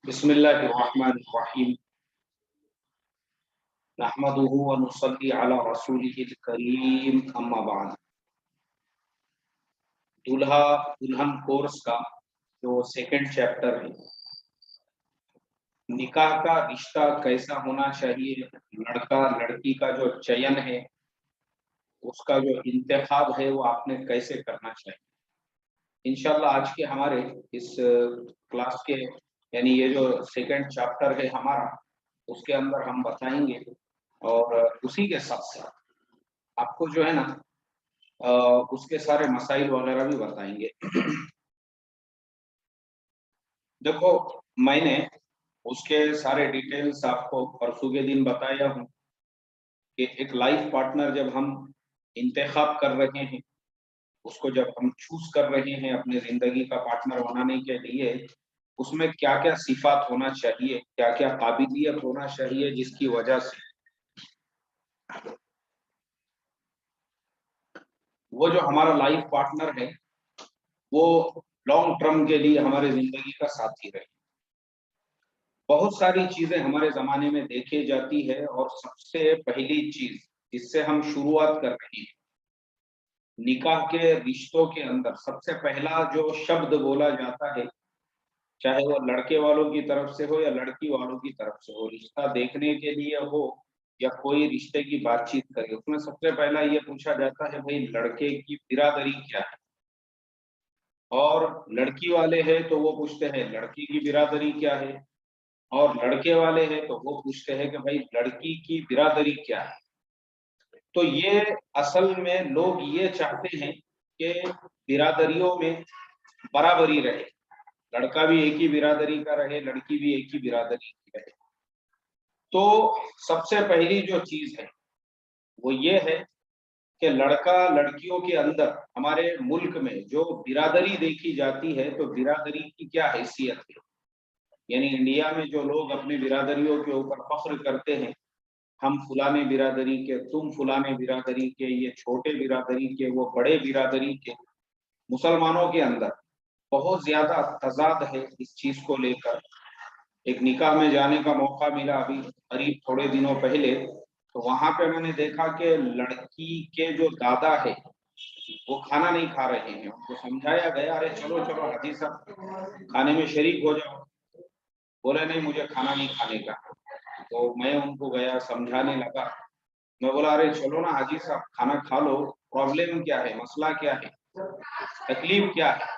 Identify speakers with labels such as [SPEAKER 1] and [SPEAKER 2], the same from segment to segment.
[SPEAKER 1] بسم اللہ الرحمن الرحیم نحمده ونصلي على رسوله الکریم اما بعد۔ دولہا دلہن کورس کا جو سیکنڈ چیپٹر ہے، نکاح کا رشتہ کیسا ہونا چاہیے، لڑکا لڑکی کا جو چین ہے، اس کا جو انتخاب ہے وہ آپ نے کیسے کرنا چاہیے، انشاءاللہ آج کے ہمارے اس کلاس کے یعنی یہ جو سیکنڈ چیپٹر ہے ہمارا، اس کے اندر ہم بتائیں گے، اور اسی کے ساتھ ساتھ آپ کو جو ہے نا اس کے سارے مسائل وغیرہ بھی بتائیں گے۔ دیکھو، میں نے اس کے سارے ڈیٹیلز آپ کو پرسوں کے دن بتایا ہوں کہ ایک لائف پارٹنر جب ہم انتخاب کر رہے ہیں، اس کو جب ہم چوز کر رہے ہیں اپنے زندگی کا پارٹنر بنانے کے لیے، اس میں کیا کیا صفات ہونا چاہیے، کیا کیا قابلیت ہونا چاہیے، جس کی وجہ سے وہ جو ہمارا لائف پارٹنر ہے وہ لانگ ٹرم کے لیے ہمارے زندگی کا ساتھی رہے۔ بہت ساری چیزیں ہمارے زمانے میں دیکھی جاتی ہے، اور سب سے پہلی چیز جس سے ہم شروعات کر رہے ہیں، نکاح کے رشتوں کے اندر سب سے پہلا جو شبد بولا جاتا ہے، چاہے وہ لڑکے والوں کی طرف سے ہو یا لڑکی والوں کی طرف سے ہو، رشتہ دیکھنے کے لیے ہو یا کوئی رشتے کی بات چیت کرے، اس میں سب سے پہلا یہ پوچھا جاتا ہے بھائی لڑکے کی برادری کیا ہے، اور لڑکی والے ہیں تو وہ پوچھتے ہیں لڑکی کی برادری کیا ہے، اور لڑکے والے ہیں تو وہ پوچھتے ہیں کہ بھائی لڑکی کی برادری کیا ہے۔ تو یہ اصل میں لوگ یہ چاہتے ہیں کہ برادریوں میں برابری رہے، لڑکا بھی ایک ہی برادری کا رہے، لڑکی بھی ایک ہی برادری کی رہے۔ تو سب سے پہلی جو چیز ہے وہ یہ ہے کہ لڑکا لڑکیوں کے اندر ہمارے ملک میں جو برادری دیکھی جاتی ہے، تو برادری کی کیا حیثیت ہے، یعنی انڈیا میں جو لوگ اپنی برادریوں کے اوپر فخر کرتے ہیں، ہم فلانے برادری کے، تم فلانے برادری کے، یہ چھوٹے برادری کے، وہ بڑے برادری کے، مسلمانوں کے اندر بہت زیادہ تضاد ہے اس چیز کو لے کر۔ ایک نکاح میں جانے کا موقع ملا ابھی قریب تھوڑے دنوں پہلے، تو وہاں پہ میں نے دیکھا کہ لڑکی کے جو دادا ہے وہ کھانا نہیں کھا رہے ہیں، ان کو سمجھایا گیا ارے چلو چلو حاجی صاحب کھانے میں شریک ہو جاؤ، بولے نہیں مجھے کھانا نہیں کھانے کا۔ تو میں ان کو گیا سمجھانے لگا، میں بولا ارے چلو نا حاجی صاحب کھانا کھا لو، پرابلم کیا ہے، مسئلہ کیا ہے، تکلیف کیا ہے،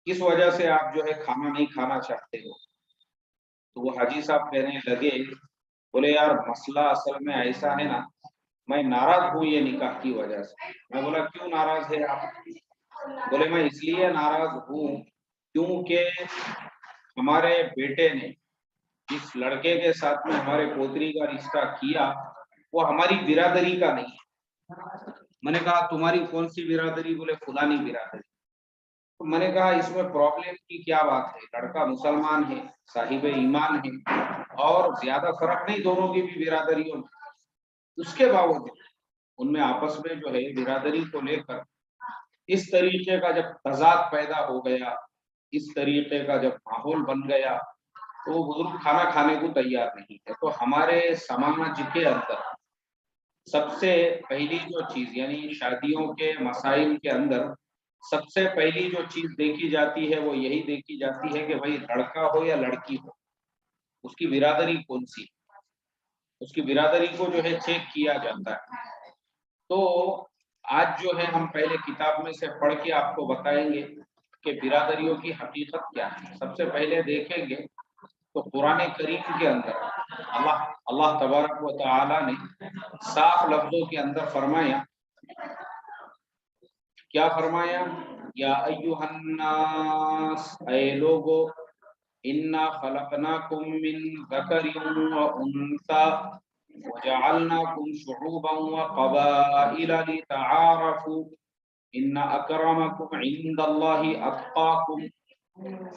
[SPEAKER 1] کس وجہ سے آپ جو ہے کھانا نہیں کھانا چاہتے ہو۔ تو وہ حاجی صاحب کہنے لگے، بولے یار مسئلہ اصل میں ایسا ہے نا، میں ناراض ہوں یہ نکاح کی وجہ سے۔ میں بولا کیوں ناراض ہے آپ؟ بولے میں اس لیے ناراض ہوں کیونکہ ہمارے بیٹے نے جس لڑکے کے ساتھ میں ہمارے پوتری کا رشتہ کیا وہ ہماری برادری کا نہیں ہے۔ میں نے کہا تمہاری کون سی برادری؟ بولے فلانی برادری۔ تو میں نے کہا اس میں پرابلم کی کیا بات ہے، لڑکا مسلمان ہے، صاحب ایمان ہے، اور زیادہ فرق نہیں دونوں کی بھی برادریوں میں، اس کے باوجود ان میں آپس میں جو ہے برادری کو لے کر اس طریقے کا جب تضاد پیدا ہو گیا، اس طریقے کا جب ماحول بن گیا، تو وہ بزرگ کھانا کھانے کو تیار نہیں ہے۔ تو ہمارے سماج کے اندر سب سے پہلی جو چیز یعنی شادیوں کے مسائل کے اندر سب سے پہلی جو چیز دیکھی جاتی ہے وہ یہی دیکھی جاتی ہے کہ بھائی لڑکا ہو یا لڑکی ہو، اس کی برادری کون سی ہے، اس کی برادری کو جو ہے چیک کیا جاتا ہے۔ تو آج جو ہے ہم پہلے کتاب میں سے پڑھ کے آپ کو بتائیں گے کہ برادریوں کی حقیقت کیا ہے۔ سب سے پہلے دیکھیں گے تو قرآن کریم کے اندر اللہ تبارک و تعالی نے صاف لفظوں کے اندر فرمایا، کیا فرمایا؟ یا ایھا الناس، اے لوگو، انا خلقناکم من ذکر و انثی وجعلناکم شعوبا وقبائل لتعارفوا ان اکرمکم عند اللہ اتقاکم۔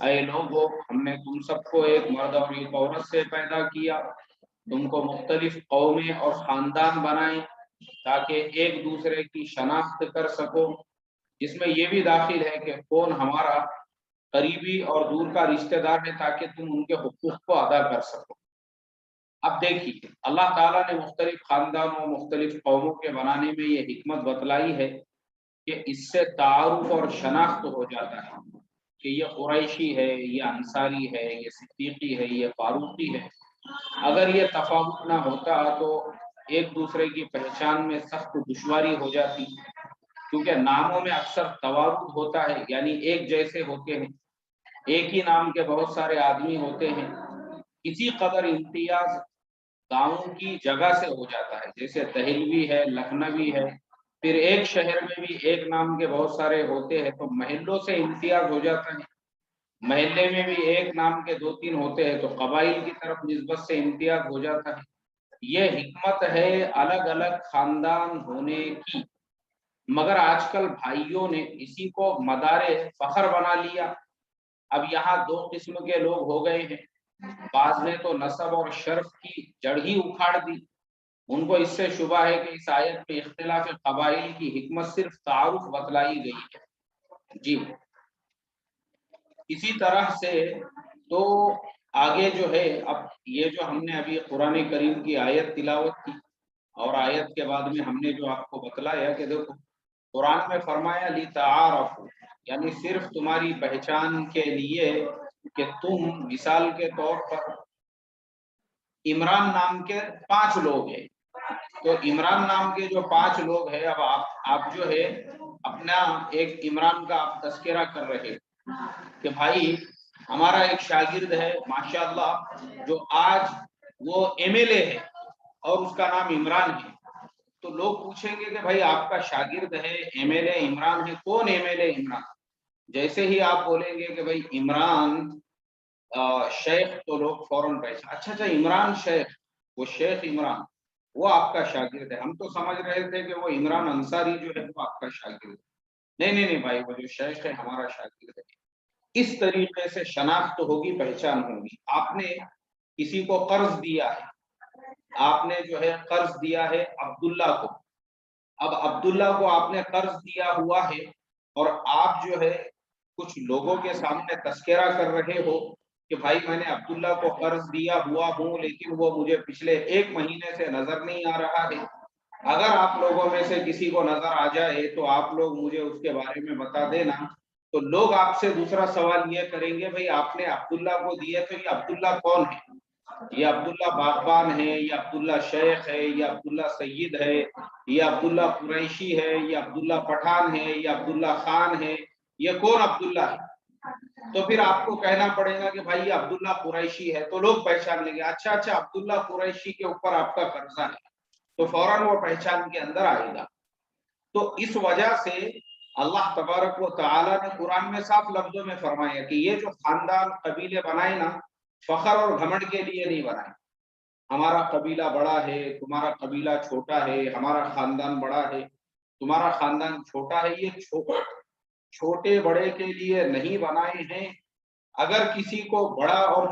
[SPEAKER 1] اے لوگو، ہم نے تم سب کو ایک مرد اور ایک عورت سے پیدا کیا، تم کو مختلف قومیں اور خاندان بنائے تاکہ ایک دوسرے کی شناخت کر سکو، جس میں یہ بھی داخل ہے کہ کون ہمارا قریبی اور دور کا رشتہ دار ہے تاکہ تم ان کے حقوق کو ادا کر سکو۔ اب دیکھیے اللہ تعالیٰ نے مختلف خاندانوں مختلف قوموں کے بنانے میں یہ حکمت بتلائی ہے کہ اس سے تعارف اور شناخت ہو جاتا ہے کہ یہ قریشی ہے، یہ انصاری ہے، یہ صدیقی ہے، یہ فاروقی ہے۔ اگر یہ تفاوت نہ ہوتا تو ایک دوسرے کی پہچان میں سخت دشواری ہو جاتی، کیونکہ ناموں میں اکثر توارد ہوتا ہے، یعنی ایک جیسے ہوتے ہیں، ایک ہی نام کے بہت سارے آدمی ہوتے ہیں۔ اسی قدر امتیاز گاؤں کی جگہ سے ہو جاتا ہے، جیسے دہلوی ہے، لکھنوی ہے، پھر ایک شہر میں بھی ایک نام کے بہت سارے ہوتے ہیں تو محلوں سے امتیاز ہو جاتا ہے۔ محلے میں بھی ایک نام کے دو تین ہوتے ہیں تو قبائل کی طرف نسبت سے امتیاز ہو جاتا ہے۔ یہ حکمت ہے الگ الگ خاندان ہونے کی، مگر آج کل بھائیوں نے اسی کو مدار فخر بنا لیا۔ اب یہاں دو قسم کے لوگ ہو گئے ہیں، بعض نے تو نسب اور شرف کی جڑ ہی اکھاڑ دی۔ ان کو اس سے شبہ ہے کہ اس آیت میں اختلاف قبائل کی حکمت صرف تعارف بتلائی گئی ہے۔ جی اسی طرح سے تو آگے جو ہے، اب یہ جو ہم نے ابھی قرآن کریم کی آیت تلاوت کی اور آیت کے بعد میں ہم نے جو آپ کو بتلایا کہ دیکھو قرآن میں فرمایا لِتَعَارَفُوا، یعنی صرف تمہاری پہچان کے لیے کہ تم مثال کے طور پر عمران نام کے 5 لوگ ہیں، تو عمران نام کے جو 5 لوگ ہیں، اب آپ جو ہے اپنا ایک عمران کا آپ تذکرہ کر رہے کہ بھائی ہمارا ایک شاگرد ہے ماشاءاللہ جو آج وہ ایم ایل اے ہے اور اس کا نام عمران ہے، تو لوگ پوچھیں گے کہ بھائی آپ کا شاگرد ہے ایم ایل اے عمران ہے، کون ایم ایل اے عمران؟ جیسے ہی آپ بولیں گے کہ بھائی عمران شیخ، تو لوگ فوراً پہچان، اچھا عمران شیخ، وہ شیخ عمران وہ آپ کا شاگرد ہے۔ ہم تو سمجھ رہے تھے کہ وہ عمران انصاری جو ہے وہ آپ کا شاگرد ہے۔ نہیں بھائی، وہ جو شیخ ہے ہمارا شاگرد ہے۔ اس طریقے سے شناخت ہوگی، پہچان ہوگی۔ آپ نے کسی کو قرض دیا ہے، آپ نے جو ہے قرض دیا ہے عبداللہ کو، اب عبداللہ کو آپ نے قرض دیا ہوا ہے اور آپ جو ہے کچھ لوگوں کے سامنے تذکرہ کر رہے ہو کہ بھائی میں نے عبداللہ کو قرض دیا ہوا ہوں لیکن وہ مجھے پچھلے 1 مہینے سے نظر نہیں آ رہا ہے۔ اگر آپ لوگوں میں سے کسی کو نظر آ جائے تو آپ لوگ مجھے اس کے بارے میں بتا دینا۔ تو لوگ آپ سے دوسرا سوال یہ کریں گے بھائی آپ نے عبداللہ کو دیے تو یہ عبداللہ کون ہے؟ یہ عبداللہ باغبان ہے، یہ عبداللہ شیخ ہے، یہ عبداللہ سید ہے، یہ عبداللہ قریشی ہے، یہ عبداللہ پٹھان ہے، یہ عبداللہ خان ہے، یہ کون عبداللہ ہے؟ تو پھر آپ کو کہنا پڑے گا کہ بھائی یہ عبداللہ قریشی ہے، تو لوگ پہچان لیں گے اچھا عبداللہ قریشی کے اوپر آپ کا قرضہ ہے، تو فوراً وہ پہچان کے اندر آئے گا۔ تو اس وجہ سے اللہ تبارک و تعالیٰ نے قرآن میں صاف لفظوں میں فرمایا کہ یہ جو خاندان قبیلے بنائے نا، فخر اور گھمنڈ کے لیے نہیں بنائے۔ ہمارا قبیلہ بڑا ہے، تمہارا قبیلہ چھوٹا ہے، ہمارا خاندان بڑا ہے، تمہارا خاندان چھوٹا ہے، یہ چھوٹے بڑے کے لیے نہیں بنائے ہیں۔ اگر کسی کو بڑا اور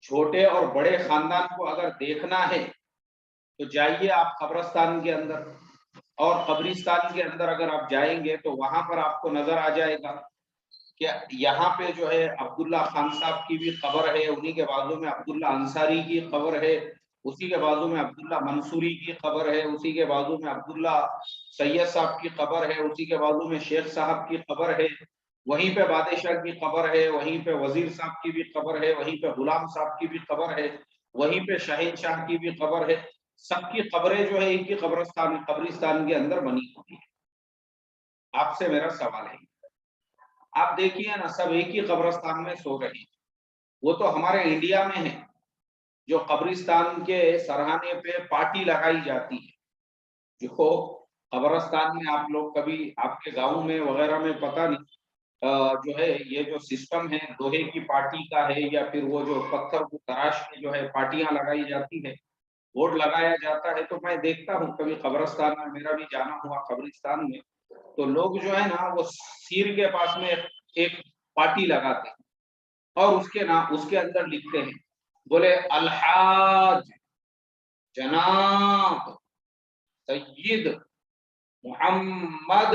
[SPEAKER 1] چھوٹے اور بڑے خاندان کو اگر دیکھنا ہے تو جائیے آپ قبرستان کے اندر، اور قبرستان کے اندر اگر آپ جائیں گے تو وہاں پر آپ کو نظر آ جائے گا کہ یہاں پہ جو ہے عبداللہ خان صاحب کی بھی قبر ہے، انہی کے بازو میں عبداللہ انصاری کی قبر ہے، اسی کے بازو میں عبداللہ منصوری کی قبر ہے، اسی کے بازو میں عبداللہ سید صاحب کی قبر ہے، اسی کے بازو میں شیخ صاحب کی قبر ہے، وہیں پہ بادشاہ کی قبر ہے، وہیں پہ وزیر صاحب کی بھی قبر ہے، وہیں پہ غلام صاحب کی بھی قبر ہے، وہیں پہ شہین شاہ کی بھی قبر ہے۔ سب کی قبریں جو ہے ایک ہی قبرستان کے اندر بنی ہوئی ہے۔ آپ سے میرا سوال ہے، آپ دیکھیے نا سب ایک ہی قبرستان میں سو رہے ہیں، وہ تو ہمارے انڈیا میں ہے جو قبرستان کے سرہانے پہ پارٹی لگائی جاتی ہے، جو قبرستان میں آپ لوگ کبھی آپ کے گاؤں میں وغیرہ میں پتہ نہیں جو ہے یہ جو سسٹم ہے لوہے کی پارٹی کا ہے یا پھر وہ جو پتھر کو تراش کے جو ہے پارٹیاں لگائی جاتی ہے، بورڈ لگایا جاتا ہے، تو میں دیکھتا ہوں کبھی قبرستان میں میرا بھی جانا ہوا قبرستان میں، تو لوگ جو ہے نا وہ سیر کے پاس میں ایک پارٹی لگاتے ہیں اور اس کے اندر لکھتے ہیں، بولے الحاج جناب سید محمد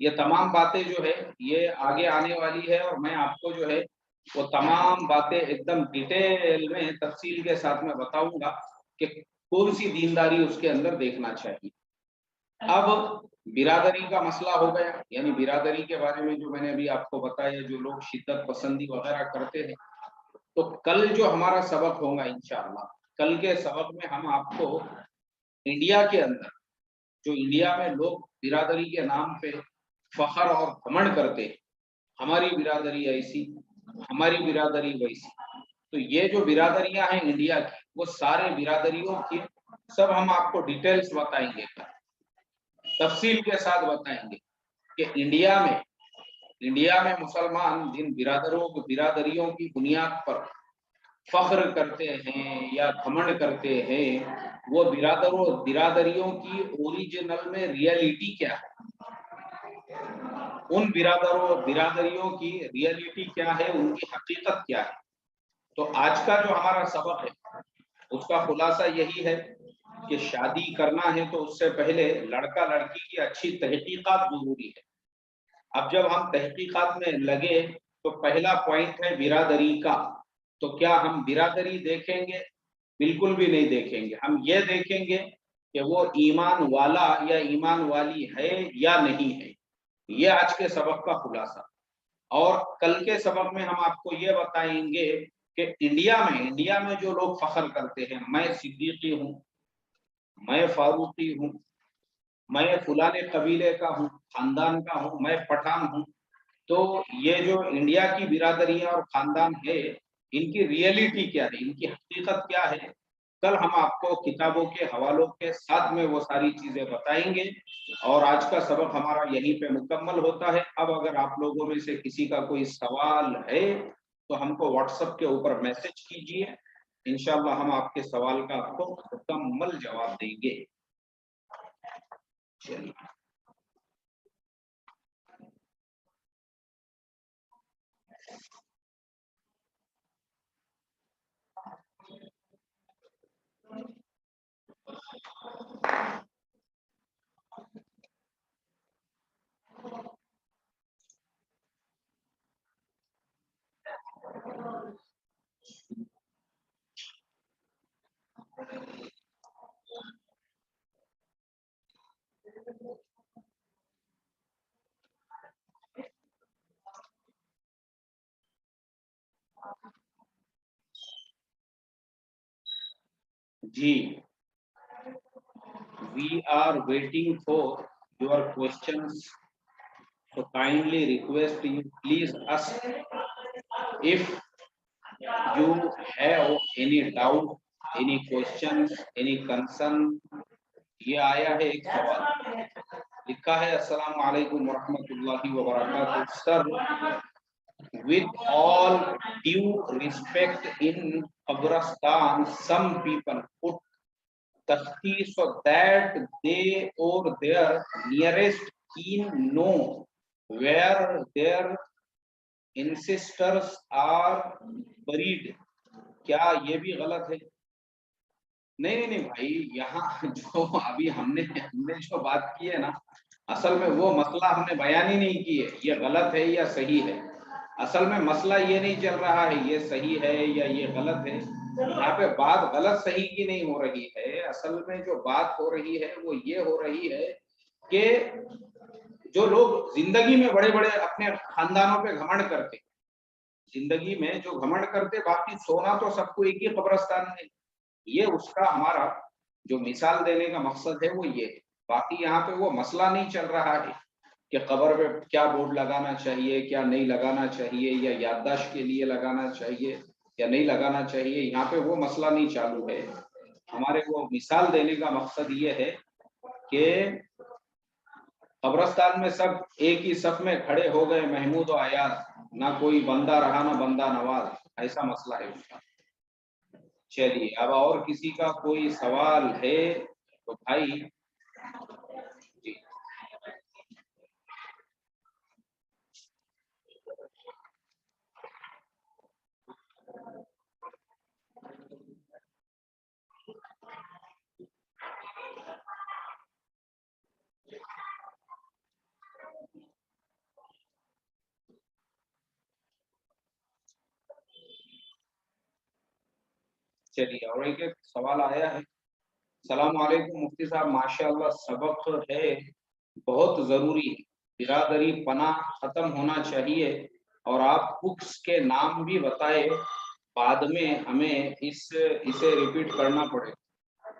[SPEAKER 1] یہ تمام باتیں جو ہے یہ آگے آنے والی ہے، اور میں آپ کو جو ہے وہ تمام باتیں ایک دم ڈیٹیل میں تفصیل کے ساتھ میں بتاؤں گا کہ کون سی دینداری اس کے اندر دیکھنا چاہیے۔ اب برادری کا مسئلہ ہو گیا، یعنی برادری کے بارے میں جو میں نے ابھی آپ کو بتایا، جو لوگ شدت پسندی وغیرہ کرتے ہیں، تو کل جو ہمارا سبق ہوگا انشاءاللہ، کل کے سبق میں ہم آپ کو انڈیا کے اندر جو انڈیا میں لوگ برادری کے نام پہ فخر اور گھمنڈ کرتے ہیں، ہماری برادری ایسی، ہماری برادری ویسی، تو یہ جو برادریاں ہیں انڈیا کی، وہ سارے برادریوں کی سب ہم آپ کو ڈیٹیلز بتائیں گے، تفصیل کے ساتھ بتائیں گے کہ انڈیا میں مسلمان جن برادریوں کی بنیاد پر فخر کرتے ہیں یا گھمنڈ کرتے ہیں، وہ برادریوں کی اوریجنل میں ریئلٹی کیا ہے، ان برادریوں کی ریئلٹی کیا ہے، ان کی حقیقت کیا ہے۔ تو آج کا جو ہمارا سبق ہے اس کا خلاصہ یہی ہے کہ شادی کرنا ہے تو اس سے پہلے لڑکا لڑکی کی اچھی تحقیقات ضروری ہے۔ اب جب ہم تحقیقات میں لگے تو پہلا پوائنٹ ہے برادری کا، تو کیا ہم برادری دیکھیں گے؟ بالکل بھی نہیں دیکھیں گے، ہم یہ دیکھیں گے کہ وہ ایمان والا یا ایمان والی ہے یا نہیں ہے۔ یہ آج کے سبق کا خلاصہ، اور کل کے سبق میں ہم آپ کو یہ بتائیں گے کہ انڈیا میں جو لوگ فخر کرتے ہیں، میں صدیقی ہوں، میں فاروقی ہوں، میں فلانے قبیلے کا ہوں، خاندان کا ہوں، میں پٹھان ہوں، تو یہ جو انڈیا کی برادریاں اور خاندان ہے، ان کی ریئلٹی کیا ہے، ان کی حقیقت کیا ہے، کل ہم آپ کو کتابوں کے حوالوں کے ساتھ میں وہ ساری چیزیں بتائیں گے، اور آج کا سبق ہمارا یہیں پہ مکمل ہوتا ہے۔ اب اگر آپ لوگوں میں سے کسی کا کوئی سوال ہے تو ہم کو واٹس ایپ کے اوپر میسج کیجئے، انشاءاللہ ہم آپ کے سوال کا آپ کو مکمل جواب دیں گے۔ چلیے، جی، we are waiting for your questions, so kindly request you please ask if you have any doubt, any questions, any concern। یہ آیا ہے ایک سوال، لکھا ہے السلام علیکم ورحمۃ اللہ وبرکاتہ سر، with all due respect, in Kabristan some people put takhti so that they or their nearest kin know where their ancestors are buried۔ کیا یہ بھی غلط ہے؟ نہیں نہیں بھائی، یہاں جو ابھی ہم نے جو بات کی ہے نا، اصل میں وہ مسئلہ ہم نے بیان ہی نہیں کی ہے، یہ غلط ہے یا صحیح ہے۔ اصل میں مسئلہ یہ نہیں چل رہا ہے یہ صحیح ہے یا یہ غلط ہے، یہاں پہ بات غلط صحیح کی نہیں ہو رہی ہے، اصل میں جو بات ہو رہی ہے وہ یہ ہو رہی ہے کہ جو لوگ زندگی میں بڑے بڑے اپنے خاندانوں پہ گھمنڈ کرتے، زندگی میں جو گھمنڈ کرتے، باقی سونا تو سب کو ایک ہی قبرستان میں، یہ اس کا ہمارا جو مثال دینے کا مقصد ہے وہ یہ ہے۔ باقی یہاں پہ وہ مسئلہ نہیں چل رہا ہے کہ قبر پہ کیا بورڈ لگانا چاہیے، کیا نہیں لگانا چاہیے، یا یادداشت کے لیے لگانا چاہیے یا نہیں لگانا چاہیے، یہاں پہ وہ مسئلہ نہیں چالو ہے۔ ہمارے کو مثال دینے کا مقصد یہ ہے کہ قبرستان میں سب ایک ہی صف میں کھڑے ہو گئے، محمود و ایاز، نہ کوئی بندہ رہا نہ بندہ نواز، ایسا مسئلہ ہے اس کا۔ چلیے، اب اور کسی کا کوئی سوال ہے تو بھائی جی۔ چلیے اور ایک ایک سوال آیا ہے. السلام علیکم مفتی صاحب, ماشاءاللہ سبق ہے, بہت ضروری ہے, برادری پناہ ختم ہونا چاہیے, اور آپ بکس کے نام بھی بتائے, بعد میں ہمیں اسے ریپیٹ کرنا پڑے.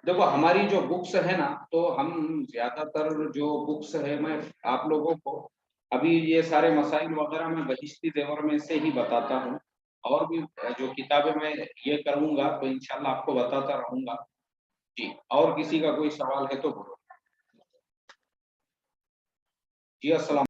[SPEAKER 1] دیکھو ہماری جو بکس ہے نا, تو ہم زیادہ تر جو بکس ہے میں آپ لوگوں کو ابھی یہ سارے مسائل وغیرہ میں بہشتی زیور میں سے ہی بتاتا ہوں, اور بھی جو کتابیں میں یہ کروں گا تو انشاءاللہ آپ کو بتاتا رہوں گا. جی, اور کسی کا کوئی سوال ہے تو بولو. جی السلام